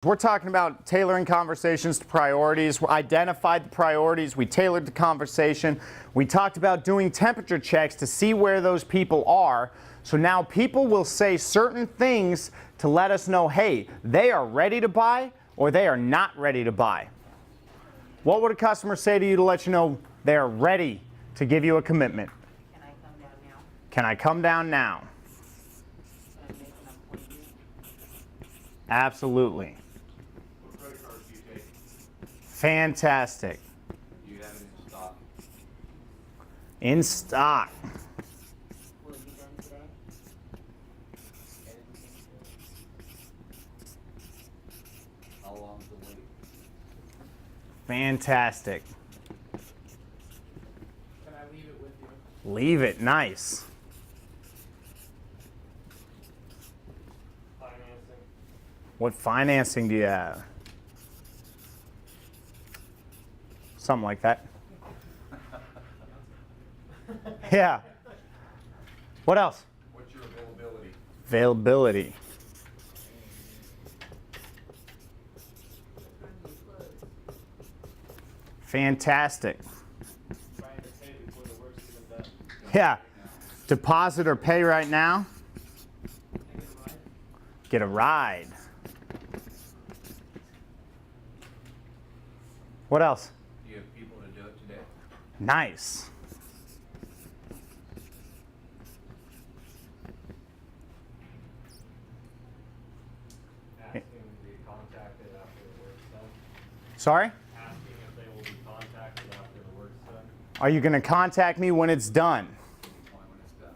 We're talking about tailoring conversations to priorities. We identified the priorities. We tailored the conversation. We talked about doing temperature checks to see where those people are. So now people will say certain things to let us know, hey, they are ready to buy or they are not ready to buy. What would a customer say to you to let you know they are ready to give you a commitment? Can I come down now? Can I come down now? Can I make an appointment? Absolutely. What credit cards do you take? Fantastic. Do you have it in stock? In stock. Will it be done today? How long's the wait? Fantastic. Can I leave it with you? Leave it. Nice. Financing. What financing do you have? Something like that. Yeah. What else? What's your availability? Availability. Fantastic. Trying to pay before the work's even done. Yeah. Deposit or pay right now. Get a ride. What else? Do you have people to do it today? Nice. Asking to be contacted after the work's done. Sorry? Asking if they will be contacted after the work's done. Are you going to contact me when it's done? Only when it's done.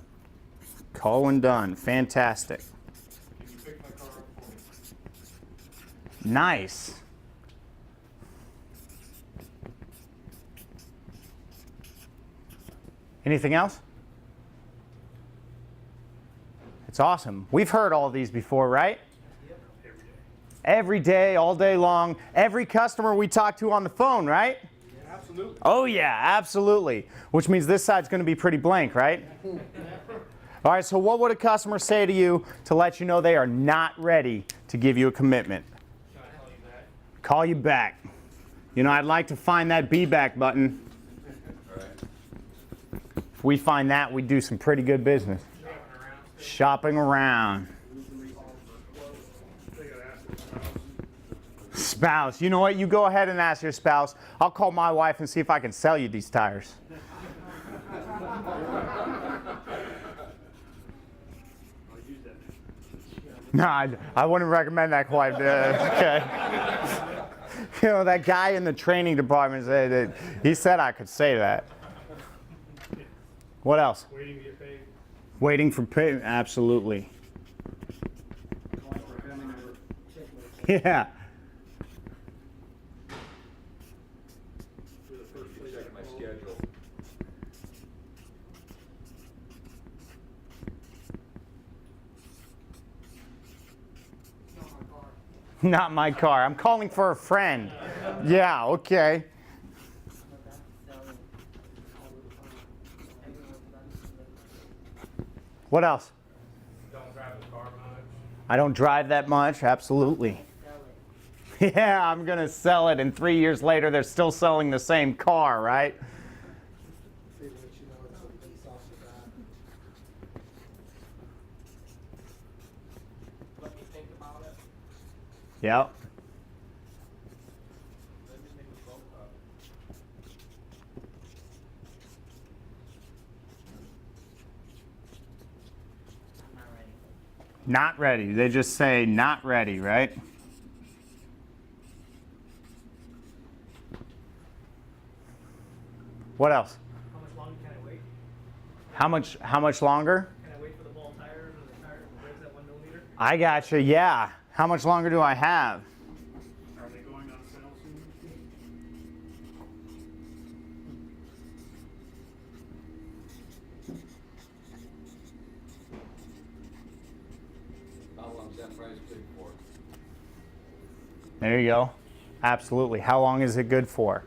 Call when done. Fantastic. Can you pick my car up for me? Nice. Anything else? It's awesome. We've heard all these before, right? Every day, all day long. Every customer we talk to on the phone, right? Absolutely. Oh yeah, absolutely. Which means this side's going to be pretty blank, right? All right, so what would a customer say to you to let you know they are not ready to give you a commitment? Can I call you back? Call you back. You know, I'd like to find that be back button. All right. If we find that, we do some pretty good business. Shopping around. Spouse. You know what? You go ahead and ask your spouse. I'll call my wife and see if I can sell you these tires. No, I wouldn't recommend that quite. Okay. You know, that guy in the training department said he said I could say that. What else? Waiting to get paid. Waiting for payment. Absolutely. Yeah. Check my schedule. Not my car. I'm calling for a friend. Yeah, okay. What else? Don't drive the car much. I don't drive that much. Absolutely. Yeah, I'm going to sell it, and 3 years later, they're still selling the same car, right? They let you know it's a lease off the bat. Let me think about it. Yep. Let me think of both of I'm not ready. Not ready. They just say not ready, right? What else? How much longer can I wait? How much longer? Can I wait for the ball tires or the tire to raise that 1 millimeter? I gotcha. Yeah. How much longer do I have? Are they going on sale soon? How long's that price good for? There you go. Absolutely. How long is it good for?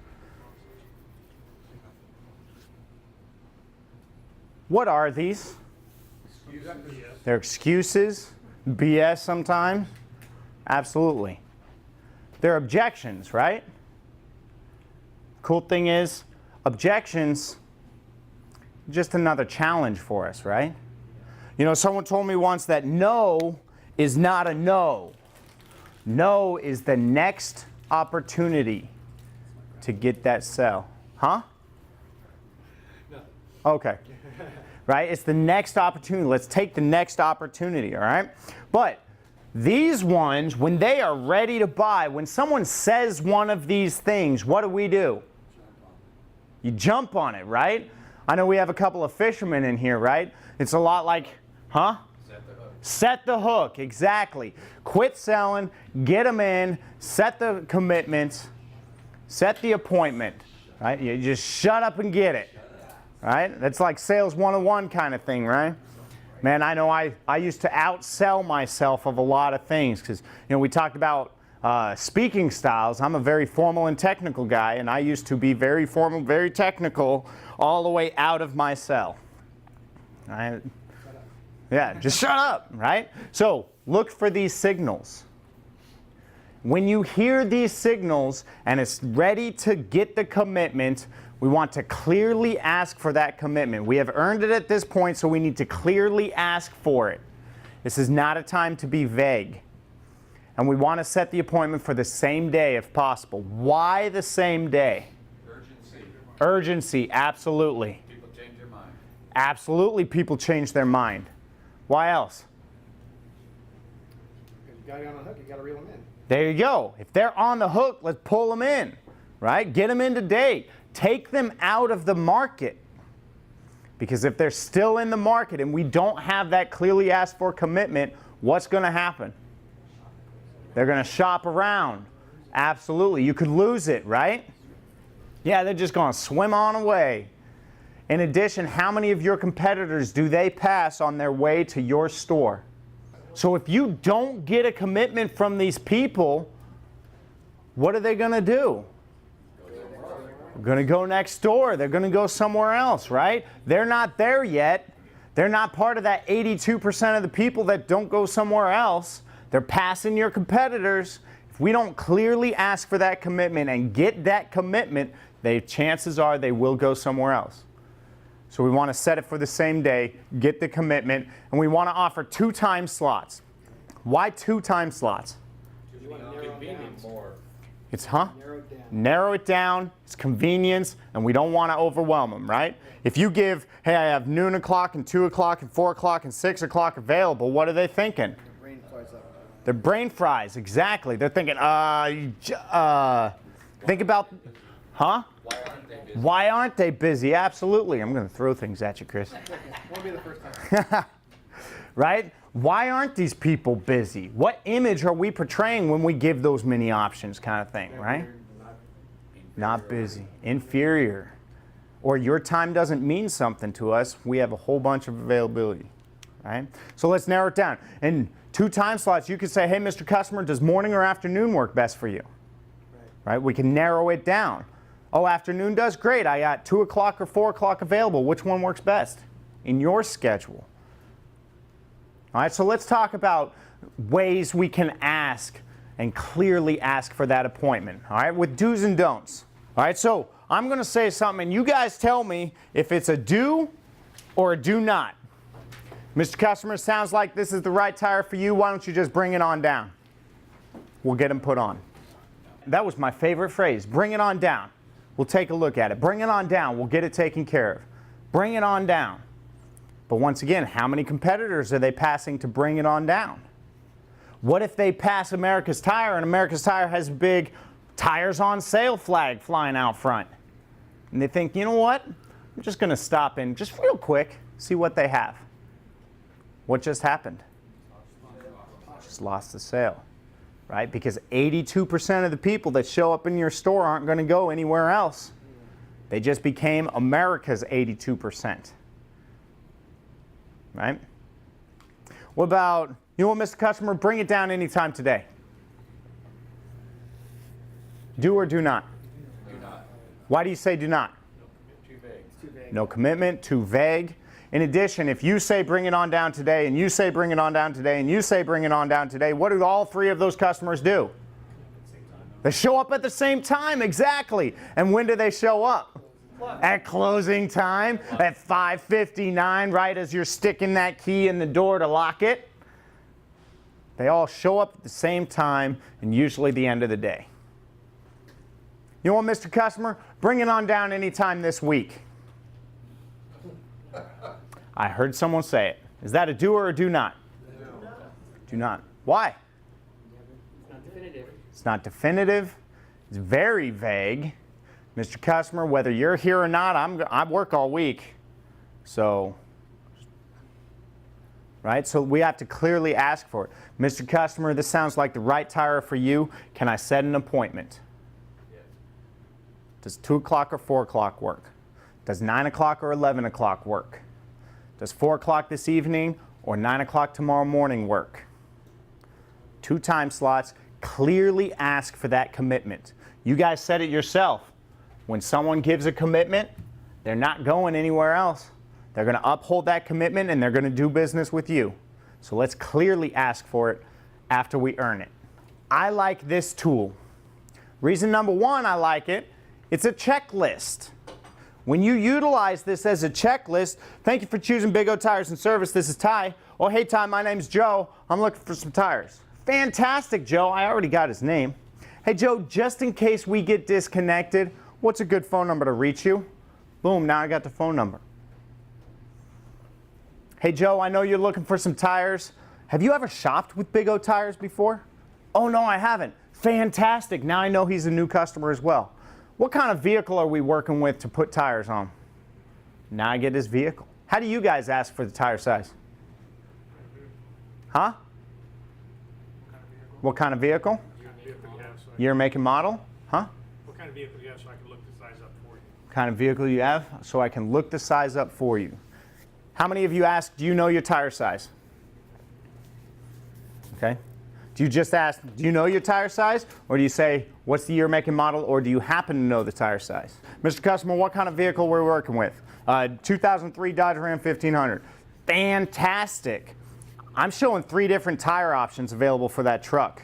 What are these? They're excuses, BS sometimes. Absolutely. they're objections, right? Cool thing is, objections, just another challenge for us, right? You know, someone told me once that no is not a no. No is the next opportunity to get that sale. Huh? Okay. Right? It's the next opportunity. Let's take the next opportunity, all right? But these ones, when they are ready to buy, when someone says one of these things, what do? You jump on it, right? I know we have a couple of fishermen in here, right? It's a lot like, huh? Set the hook. Set the hook, exactly. Quit selling, get them in, set the commitments, set the appointment, right? You just shut up and get it, right? That's like sales 101 kind of thing, right? Man, I know I used to outsell myself of a lot of things because, you know, we talked about speaking styles. I'm a very formal and technical guy, and I used to be very formal, very technical, all the way out of my cell. Yeah, just shut up, right? So look for these signals. When you hear these signals and it's ready to get the commitment, we want to clearly ask for that commitment. We have earned it at this point, so we need to clearly ask for it. This is not a time to be vague. And we want to set the appointment for the same day if possible. Why the same day? Urgency. Urgency, absolutely. People change their mind. Absolutely, people change their mind. Why else? If you got it on the hook, you got to reel them in. There you go. If they're on the hook, let's pull them in, right? Get them in today. Take them out of the market. Because if they're still in the market and we don't have that clearly asked for commitment, what's going to happen? They're going to shop around. Absolutely. You could lose it, right? Yeah, they're just going to swim on away. In addition, how many of your competitors do they pass on their way to your store? So if you don't get a commitment from these people, what are they going to do? They're going to go next door. They're going to go somewhere else, right? They're not there yet. They're not part of that 82% of the people that don't go somewhere else. They're passing your competitors. If we don't clearly ask for that commitment and get that commitment, chances are they will go somewhere else. So we want to set it for the same day, get the commitment, and we want to offer 2 time slots. Why 2 time slots? You want to narrow it down. More. It's, Narrow it down. Narrow it down, it's convenience, and we don't want to overwhelm them, right? If you give, hey, I have noon o'clock and 2 o'clock and 4 o'clock and 6 o'clock available, what are they thinking? Brain flies up. Their brain fries, exactly. They're thinking, think about, huh? Why aren't they busy? Why aren't they busy? Absolutely. I'm going to throw things at you, Chris. Won't be the first time. Right? Why aren't these people busy? What image are we portraying when we give those many options kind of thing, right? Not busy. Inferior. Or your time doesn't mean something to us. We have a whole bunch of availability, right? So let's narrow it down. In 2 time slots, you could say, hey, Mr. Customer, does morning or afternoon work best for you? Right? We can narrow it down. Oh, afternoon does? Great. I got 2 o'clock or 4 o'clock available. Which one works best in your schedule? All right, so let's talk about ways we can ask and clearly ask for that appointment, all right, with do's and don'ts. All right, so I'm going to say something, and you guys tell me if it's a do or a do not. Mr. Customer, sounds like this is the right tire for you. Why don't you just bring it on down? We'll get them put on. That was my favorite phrase, bring it on down. We'll take a look at it. Bring it on down. We'll get it taken care of. Bring it on down. But once again, how many competitors are they passing to bring it on down? What if they pass America's Tire and America's Tire has a big tires on sale flag flying out front? And they think, you know what? I'm just going to stop in just real quick, see what they have. What just happened? Just lost the sale, right? Because 82% of the people that show up in your store aren't going to go anywhere else. They just became America's 82%. Right? What about, you know what, Mr. Customer, bring it down anytime today. Do or do not? Do not. Why do you say do not? Too vague. Too vague. No commitment, too vague. In addition, if you say bring it on down today, and you say bring it on down today, and you say bring it on down today, what do all 3 of those customers do? They show up at the same time, exactly. And when do they show up? At closing time, at 5:59, right as you're sticking that key in the door to lock it. They all show up at the same time and usually the end of the day. You know what, Mr. Customer? Bring it on down anytime this week. I heard someone say it. Is that a do or a do not? No. Do not. Why? It's not definitive. It's not definitive. It's very vague. Mr. Customer, whether you're here or not, I work all week. So, right? So we have to clearly ask for it. Mr. Customer, this sounds like the right tire for you. Can I set an appointment? Yes. Does 2 o'clock or 4 o'clock work? Does 9 o'clock or 11 o'clock work? Does 4 o'clock this evening or 9 o'clock tomorrow morning work? 2 time slots. Clearly ask for that commitment. You guys said it yourself. When someone gives a commitment, they're not going anywhere else. They're going to uphold that commitment and they're going to do business with you. So let's clearly ask for it after we earn it. I like this tool. Reason number 1 I like it, it's a checklist. When you utilize this as a checklist, thank you for choosing Big O Tires and Service. This is Ty. Oh, hey Ty, my name's Joe. I'm looking for some tires. Fantastic, Joe. I already got his name. Hey, Joe, just in case we get disconnected, what's a good phone number to reach you? Boom, now I got the phone number. Hey, Joe, I know you're looking for some tires. Have you ever shopped with Big O Tires before? Oh, no, I haven't. Fantastic. Now I know he's a new customer as well. What kind of vehicle are we working with to put tires on? Now I get his vehicle. How do you guys ask for the tire size? Huh? What kind of vehicle? Year, make, and model? Huh? What kind of vehicle do you have so I can look the size up for you? What kind of vehicle you have so I can look the size up for you. How many of you ask, do you know your tire size? Okay. Do you just ask, do you know your tire size? Or do you say, what's the year, make, and model? Or do you happen to know the tire size? Mr. Customer, what kind of vehicle we're working with? 2003 Dodge Ram 1500. Fantastic. I'm showing 3 different tire options available for that truck.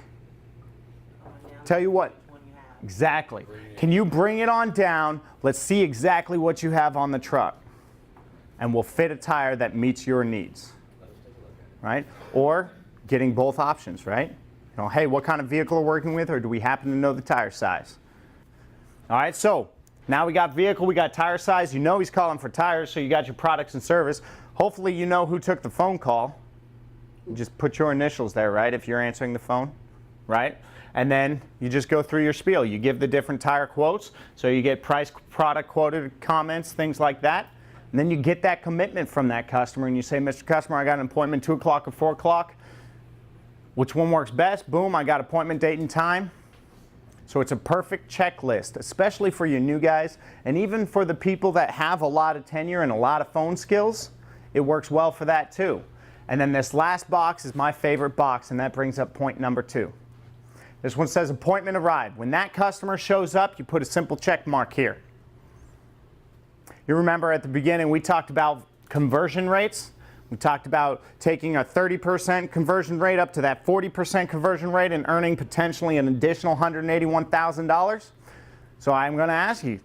Tell you what. Which one you have. Exactly. Can you bring it on down? Let's see exactly what you have on the truck. And we'll fit a tire that meets your needs. Right? Or getting both options, right? You know, hey, what kind of vehicle we're working with, or do we happen to know the tire size? All right, so now we got vehicle, we got tire size. You know he's calling for tires, so you got your products and service. Hopefully you know who took the phone call. You just put your initials there, right, if you're answering the phone, right? And then you just go through your spiel. You give the different tire quotes, so you get price, product quoted, comments, things like that. And then you get that commitment from that customer, and you say, Mr. Customer, I got an appointment 2 o'clock or 4 o'clock. Which one works best? Boom, I got appointment date and time. So it's a perfect checklist, especially for your new guys, and even for the people that have a lot of tenure and a lot of phone skills, it works well for that too. And then this last box is my favorite box, and that brings up point number 2. This one says appointment arrived. When that customer shows up, you put a simple check mark here. You remember at the beginning we talked about conversion rates. We talked about taking a 30% conversion rate up to that 40% conversion rate and earning potentially an additional $181,000. So I'm going to ask you,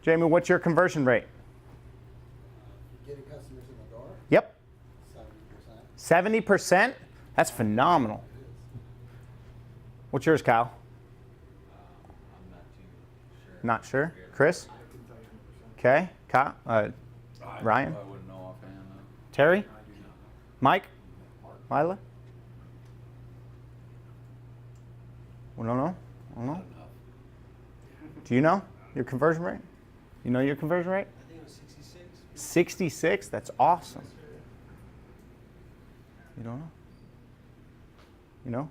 Jamie, what's your conversion rate? Getting customers in the door, Yep. 70%. 70%? That's phenomenal. What's yours, Kyle? I'm not too sure. Not sure. Chris? Okay. Kyle? Ryan? I wouldn't know offhand. though. Terry? I do not know. Mike? Lila? We don't know? I don't know. Not enough. Do you know your conversion rate? You know your conversion rate? I think it was 66. 66? That's awesome. You don't know? You know?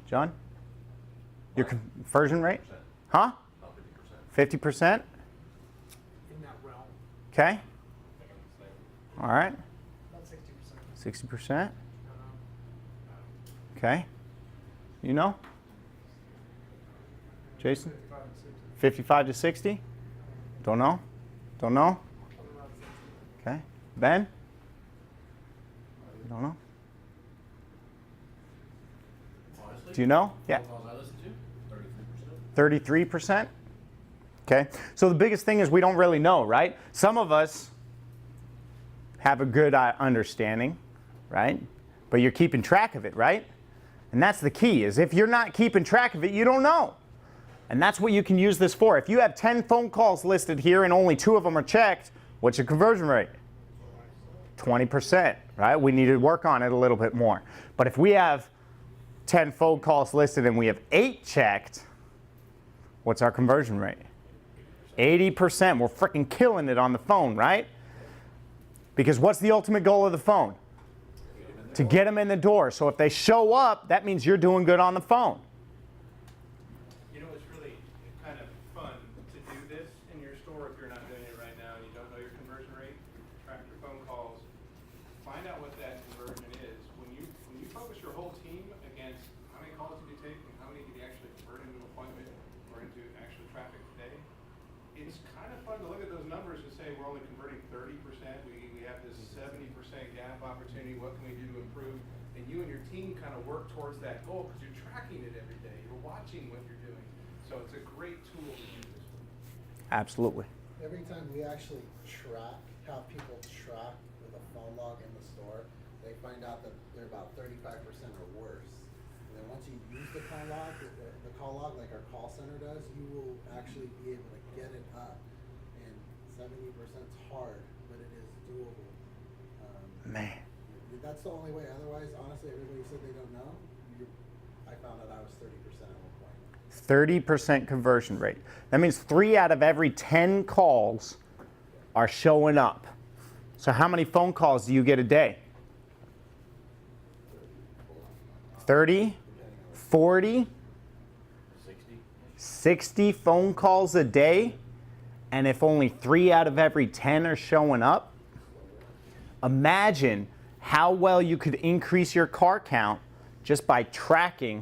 John? Your conversion rate? Huh? About 50%? 50%. In that realm. Okay. All right. About 60%. 60%? Okay. You know? Jason? 55 to 60? Don't know? Don't know? Okay. Ben? Don't know? Honestly, Do you know? Yeah. phone calls I listen to, 35 33%? Okay, so the biggest thing is we don't really know, right? Some of us have a good understanding, right? But you're keeping track of it, right? And that's the key, is if you're not keeping track of it, you don't know. And that's what you can use this for. If you have 10 phone calls listed here and only 2 of them are checked, what's your conversion rate? 20%, right? We need to work on it a little bit more. But if we have 10 phone calls listed and we have 8 checked, what's our conversion rate? 80%. We're freaking killing it on the phone, right? Because what's the ultimate goal of the phone? To get them in the door. So if they show up, that means you're doing good on the phone. You know, it's really kind of fun to do this in your store if you're not doing it right now and you don't know your conversion rate. Track your phone calls. Find out what that conversion is. When you focus your whole team against how many calls did you take and how many did you actually convert into an appointment or into actual traffic today, it's kind of fun to look at those numbers and say we're only converting 30%. We have this 70% gap opportunity. What can we do to improve? And you and your team kind of work towards that goal because you're tracking it every day. You're watching what you're doing. So it's a great tool to use. Absolutely. Every time we actually track, have people track with a phone log in the store, they find out that they're about 35% or worse. And then once you use the call log like our call center does, you will actually be able to get it up. And 70% is hard, but it is doable. Man. That's the only way. Otherwise, honestly, everybody said they don't know. I found out I was 30% at one point. 30% conversion rate. That means 3 out of every 10 calls are showing up. So how many phone calls do you get a day? 30, 40, 60 phone calls a day, and if only 3 out of every 10 are showing up, imagine how well you could increase your car count just by tracking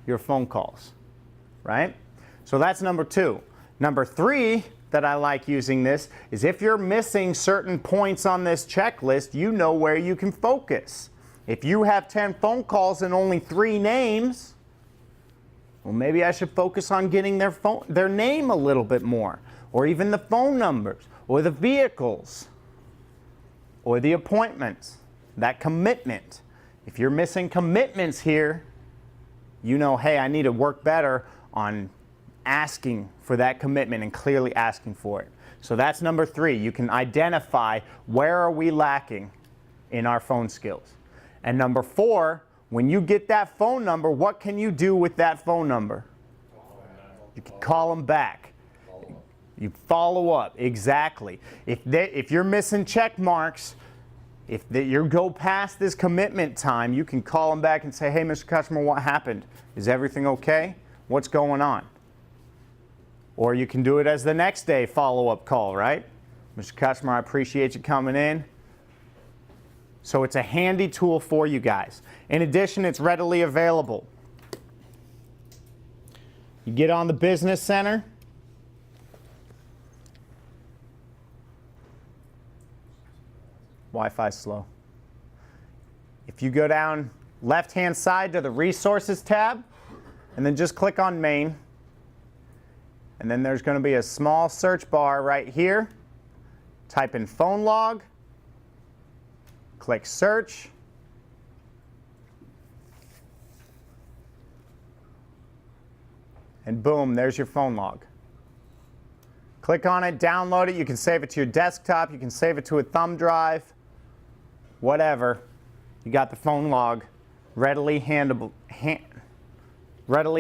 your phone calls, right? So that's number 2. Number 3 that I like using this is if you're missing certain points on this checklist, you know where you can focus. If you have 10 phone calls and only 3 names, well, maybe I should focus on getting their name a little bit more, or even the phone numbers, or the vehicles, or the appointments, that commitment. If you're missing commitments here, you know, hey, I need to work better on asking for that commitment and clearly asking for it. So that's number 3. You can identify where are we lacking in our phone skills. And number 4, when you get that phone number, what can you do with that phone number? You can call them back. You follow up, exactly. If you're missing check marks, if you go past this commitment time, you can call them back and say, hey, Mr. Customer, what happened? Is everything okay? What's going on? Or you can do it as the next day follow-up call, right? Mr. Customer, I appreciate you coming in. So it's a handy tool for you guys. In addition, it's readily available. You get on the Business Center. Wi-Fi slow. If you go down left-hand side to the Resources tab, and then just click on Main, and then there's going to be a small search bar right here. Type in phone log, click search, and boom, there's your phone log. Click on it, download it. You can save it to your desktop. You can save it to a thumb drive, whatever. You got the phone log readily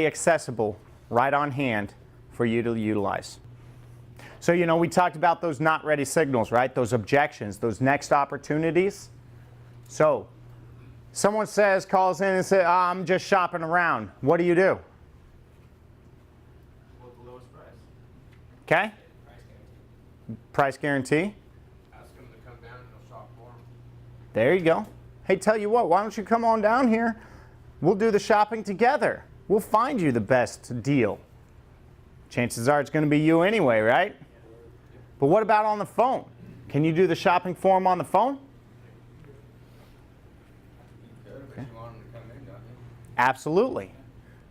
accessible, right on hand for you to utilize. So, you know, we talked about those not ready signals, right? Those objections, those next opportunities. So, someone calls in and says, I'm just shopping around. What do you do? What's the lowest price? Okay? Price guarantee. Price guarantee. Ask them to come down and they'll shop for them. There you go. Hey, tell you what, why don't you come on down here? We'll do the shopping together. We'll find you the best deal. Chances are it's going to be you anyway, right? But what about on the phone? Can you do the shopping for them on the phone? If you want them to come in, don't you? Absolutely.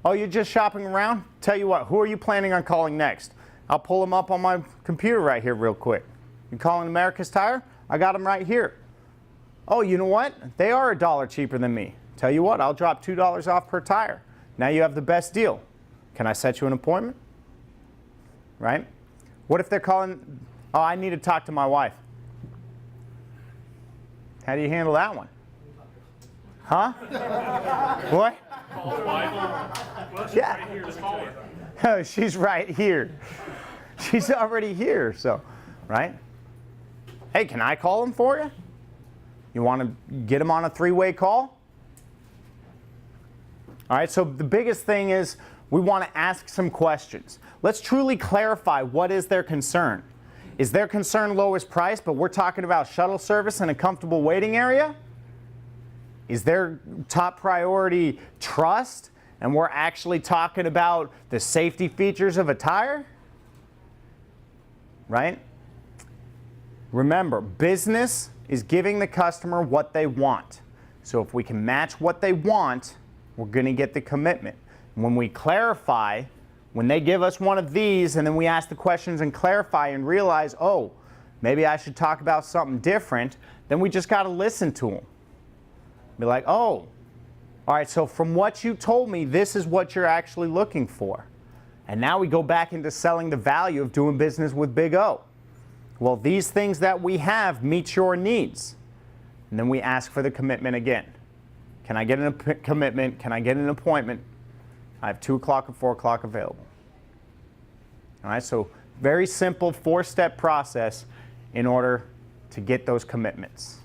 Oh, you're just shopping around? Tell you what, who are you planning on calling next? I'll pull them up on my computer right here real quick. You calling America's Tire? I got them right here. Oh, you know what? They are $1 cheaper than me. Tell you what, I'll drop $2 off per tire. Now you have the best deal. Can I set you an appointment? Right? What if they're calling, oh, I need to talk to my wife. How do you handle that one? Huh? What? Well, she's Yeah. right here, just call her. Oh, she's right here. She's already here, so, right? Hey, can I call him for you? You want to get him on a three-way call? All right, so the biggest thing is we want to ask some questions. Let's truly clarify what is their concern. Is their concern lowest price, but we're talking about shuttle service and a comfortable waiting area? Is their top priority trust, and we're actually talking about the safety features of a tire? Right? Remember, business is giving the customer what they want. So if we can match what they want, we're going to get the commitment. When we clarify, when they give us one of these and then we ask the questions and clarify and realize, oh, maybe I should talk about something different, then we just got to listen to them. Be like, oh, all right, so from what you told me, this is what you're actually looking for. And now we go back into selling the value of doing business with Big O. Well, these things that we have meet your needs. And then we ask for the commitment again. Can I get a commitment? Can I get an appointment? I have 2 o'clock and 4 o'clock available. All right, so very simple 4-step process in order to get those commitments.